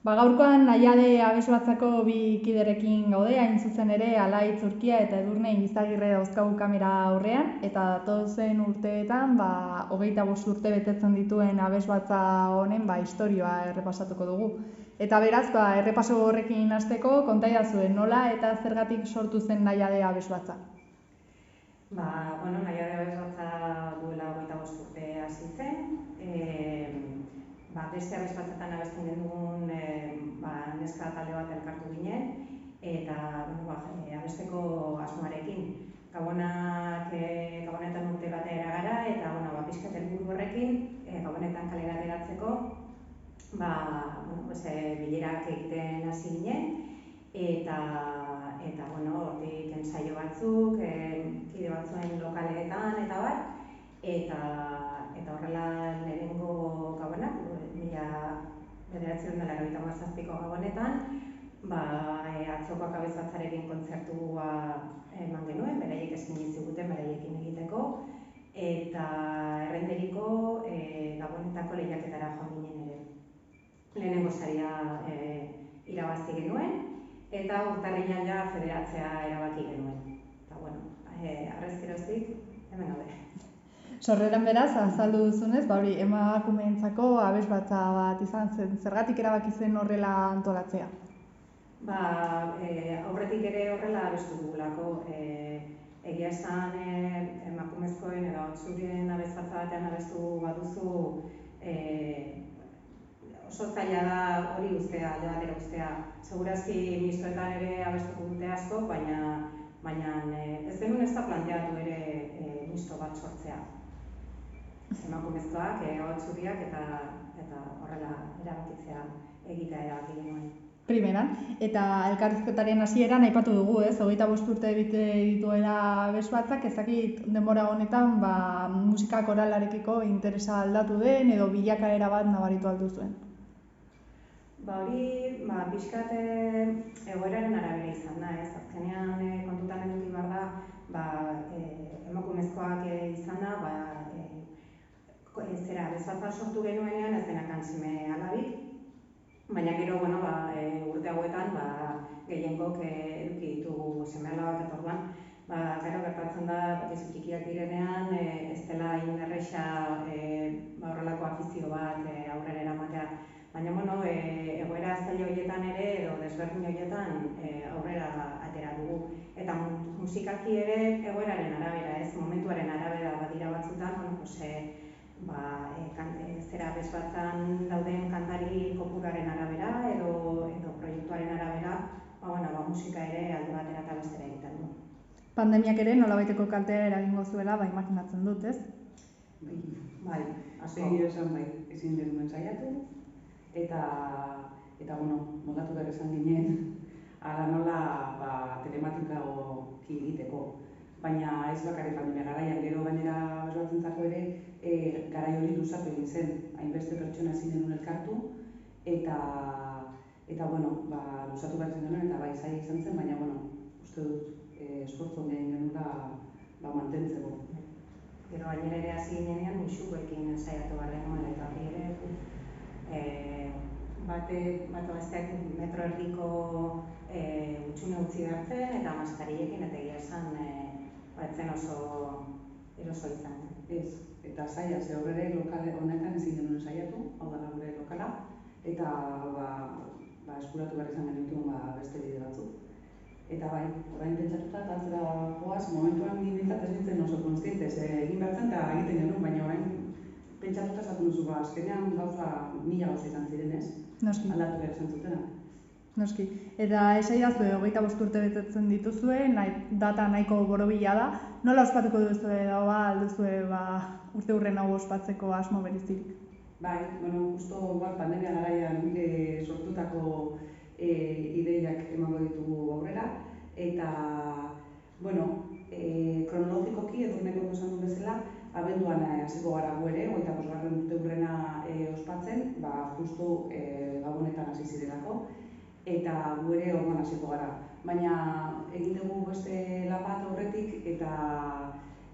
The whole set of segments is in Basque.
Gaurkoan Naiade Abesbatzako bi kiderekin gaude, hain zuzen ere Alaitz Urkia eta Edurne Izagirre dauzkagu kamera aurrean, eta datozen urteetan 25 urte betetzen dituen Abesbatza honen istorioa errepasatuko dugu. Eta beraz, errepaso horrekin hasteko kontaidazu nola eta zergatik sortu zen Naiade Abesbatza. Naiade Abesbatza duela 25 urte hasi zen. Beste abesbatzetan abesten genuen neska talde bat elkartu ginen, eta abesteko asmoarekin. Gabonetan urte batera gara, eta pixkat helburu horrekin, Gabonetan kalera ateratzeko, bilerak egiten hasi ginen, eta hortik ensaio batzuk, kide batzuen lokaletan eta bar, eta horrela lehenengo Gabonak, 1987ko Gabonetan, atzokoak abesbatzarekin kontzertua eman genuen, beraiek eskaini ziguten beraiekin egiteko, eta errenderiko Gabonetako lehiaketara joan ginen ere. Lehenengo saria irabazi genuen, eta urtarrilean ja federatzea erabaki genuen. Eta harrezkeroztik, hemen gaude. Sorreran beraz, azaldu duzunez, emakumeentzako abesbatza bat izan zen. Zergatik erabaki zen horrela antolatzea? Aurretik ere horrela abestu dugulako. Egia esan emakumezkoen edo hautsurien abesbatza batean abestu baduzu, oso zaila da hori uztea, alde batera uztea. Segurazki mistoetan ere abestuko dute asko, baina ez genuen ez da planteatu ere misto bat sortzea. Emakumezkoak, hautsuriak eta horrela erabakitzea egitea erabaki genuen. Primeran, eta elkarrizketaren hasieran aipatu dugu, 25 urte dituela abesbatzak, ezakit denbora honetan musika koralarekiko interesa aldatu den edo bilakaera bat nabaritu aldu zuen. Hori, pixkat egoeraren arabera izan da, ez? Azkenean kontutan eduki behar da, emakumezkoak izan da, abesbatza sortu genuenean ez denak seme alabik, baina gero, urte hauetan, gehiengok eduki ditugu seme alabak eta orduan, gero gertatzen da, pisu txikiak direnean, ez dela erraza horrelako afizio bat aurrera eramatea. Baina, egoera zaila horietan ere, edo desberdin horietan aurrera atera dugu. Eta musikaki ere egoeraren arabera, ez, momentuaren arabera badira batzutan, abesbatzan dauden kantari kopuraren arabera edo proiektuaren arabera, musika ere alde batera eta bestera egiten du. Pandemiak ere nolabaiteko kaltea eragingo zuela, imaginatzen dut, ez? Bai, asko. Ezin genuen saiatu, eta moldatu behar esan ginen, ala nola telematikoki egiteko. Baina ez bakarrik pandemia garaian, gero gainera abesbatzentzako ere garai hori luzatu egin zen, hainbeste pertsona ezin genuen elkartu, eta luzatu behar zen genuen, eta zaila izan zen, baina uste dut esfortzu honen genuela mantentzeko. Gero gainera ere hasi ginean musukoekin saiatu behar genuen, eta hori ere besteak metro erdiko utxune utzi behartzen, eta maskarillekin eta egia esan zen oso eroso izan. Ez, eta zaila, ze horre lokale honetan ezin genuen saiatu, hau da gure lokala, eta eskuratu behar izan genituen beste bide batzuk. Eta orain pentsatuta eta atzera joaz, momentuan nintzat ez nintzen oso konstientez egin behar zen eta egiten genuen, baina orain pentsatuta esaten duzu, azkenean gauza 1000 gauza izan zirenez, aldatu behar izan zutena. Noski. Eta esaidazu 25 urte betetzen dituzue, data nahiko borobila da. Nola ospatuko duzue edo alduzue urte hurren hau ospatzeko asmo berezirik? Justo pandemia garaian sortutako ideiak emango ditugu aurrera, eta kronologikoki Edurneko esan duen bezala, abenduan hasiko gara gu ere, 25. urte hurrena ospatzen, justu Gabonetan hasi zirelako, eta gu ere orduan hasiko gara. Baina egin dugu beste lan bat horretik, eta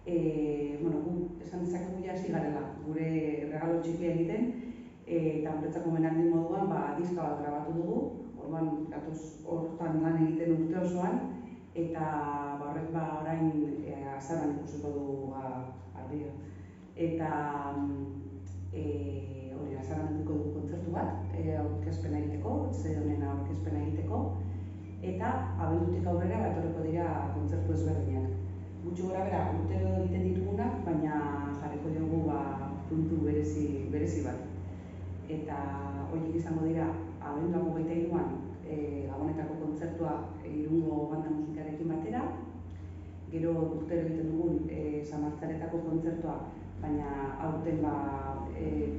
gu esan dezakegu hasi garela gure regalo txikia egiten, eta guretzako omenaldi moduan diska bat grabatu dugu, orduan gatoz hortan lan egiten urte osoan, eta horrek orain azaroan ikusiko dugu argia. Eta hori azaroan edukiko dugu kontzertu bat, aurkezpena egiteko, honen aurkezpena egiteko, eta abendutik aurrera etorriko dira kontzertu ezberdinak. Gutxi gora bera urtero egiten ditugunak, baina jarriko diogu puntu berezi bat. Eta horiek izango dira abenduak 23an Gabonetako kontzertua Irungo banda musikarekin batera, gero urtero egiten dugun Samartzaretako kontzertua, baina aurten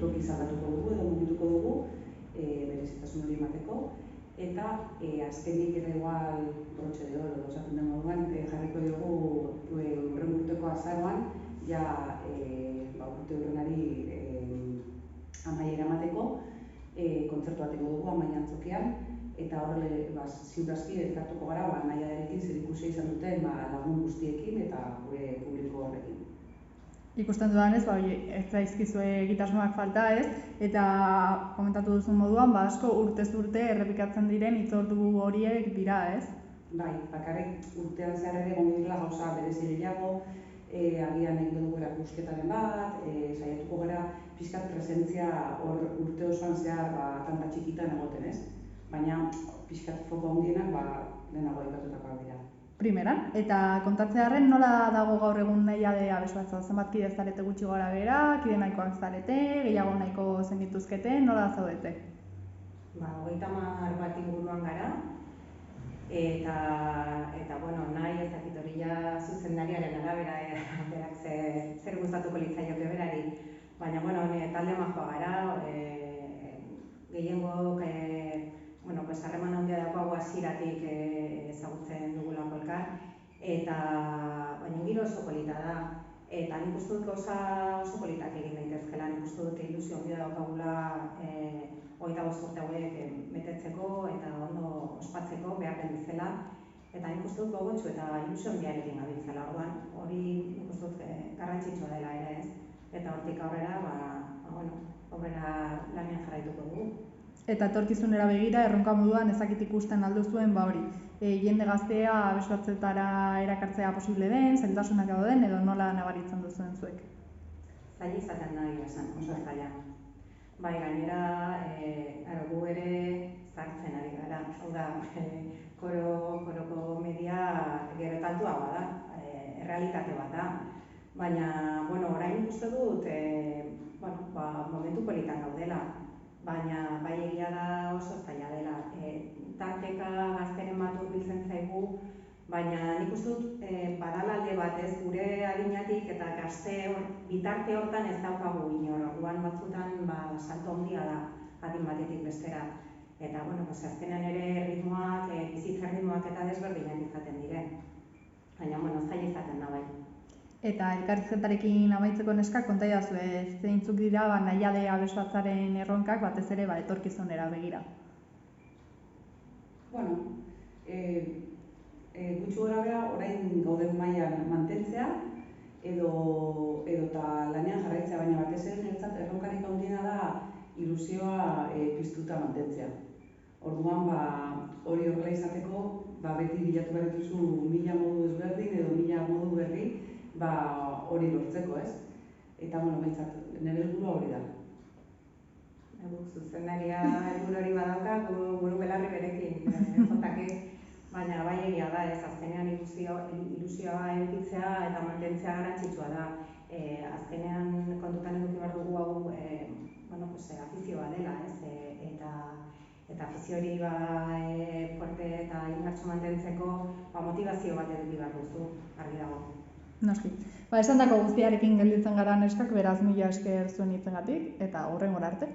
tokiz aldatuko dugu edo mugituko dugu berezitasun hori emateko, eta azkenik eta igual brotxe de oro esaten den moduan jarriko diogu hurrengo urteko azaroan urte hurrenari amaiera emateko kontzertu bat egingo dugu Amaia Antzokian, eta horrela ziur aski elkartuko gara nahiarekin zerikusia izan duten lagun guztiekin eta gure publiko horrekin. Ikusten dudanez, ez zaizkizue egitasmoak falta, ez? Eta komentatu duzun moduan, asko urtez urte errepikatzen diren hitzordu horiek dira, ez? Bai, bakarrik urtean zehar ere egongo direla gauza berezi gehiago, agian egin dugu erakusketaren bat, saiatuko gara pixkat presentzia hor urte osoan zehar tanta txikitan egoten, ez? Baina pixkat foko handienak lehenago aipatutakoak dira. Primeran, eta kontatzearren nola dago gaur egun nahiade abesbatza? Zenbat kide zarete gutxi gora behera, kide nahikoak zarete, gehiago nahiko zenituzkete, nola zaudete? 30 bat inguruan gara, eta nahi ez dakit hori zuzendariaren arabera berak zer gustatuko litzaioke berari, baina talde majoa gara, gehiengo harreman handia daukagu hasieratik ezagutzen dugulako elkar, eta baina giro oso polita da, eta nik uste dut gauza oso politak egin daitezkela, nik uste dut ilusio handia daukagula 25 urte hauek betetzeko eta ondo ospatzeko behar den bezala, eta nik uste dut gogotsu eta ilusio handiarekin gabiltzala, orduan hori nik uste dut garrantzitsua dela ere, ez? Eta hortik aurrera, aurrera lanean jarraituko dugu. Eta etorkizunera begira, erronka moduan ezakit ikusten alduzuen hori. Jende gaztea abesbatzetara erakartzea posible den, zailtasunak dauden edo nola nabaritzen duzuen zuek? Zaila izaten da esan, oso zaila. Bai, gainera, gu ere zartzen ari gara. Hau da, koroko media gero eta altuagoa da, errealitate bat da. Baina, orain uste dut, momentu politan gaudela. Baina bai egia da oso zaila dela. Tarteka gazteren bat hurbiltzen zaigu, baina nik uste dut badala alde bat ez gure adinatik eta gazte bitarte hortan ez daukagu inor. Orduan batzutan salto handia da adin batetik bestera. Eta azkenean ere ritmoak, bizitza ritmoak eta desberdinak izaten dire. Baina zaila izaten da bai. Eta elkarrizketarekin amaitzeko neskak konta idazue zeintzuk dira nahiade abesbatzaren erronkak batez ere etorkizunera begira. Gutxi gora bera orain gauden mailan mantentzea edo lanean jarraitzea, baina batez ere niretzat erronkarik handiena da ilusioa piztuta mantentzea. Orduan hori horrela izateko beti bilatu behar dituzu 1000 modu ezberdin edo 1000 modu berri hori lortzeko, ez? Eta behintzat, nire helburua hori da. Zuzendaria helburu hori badauka, buru belarri berekin jotake, baina bai egia da, ez azkenean ilusioa edukitzea eta mantentzea garrantzitsua da. Azkenean kontutan eduki behar dugu hau afizioa dela, ez? Eta afizio hori fuerte eta indartsu mantentzeko motivazio bat eduki behar duzu, argi dago. Noski. Esandako guztiarekin gelditzen gara neskak, beraz mila esker zuen hitzengatik eta hurrengora arte.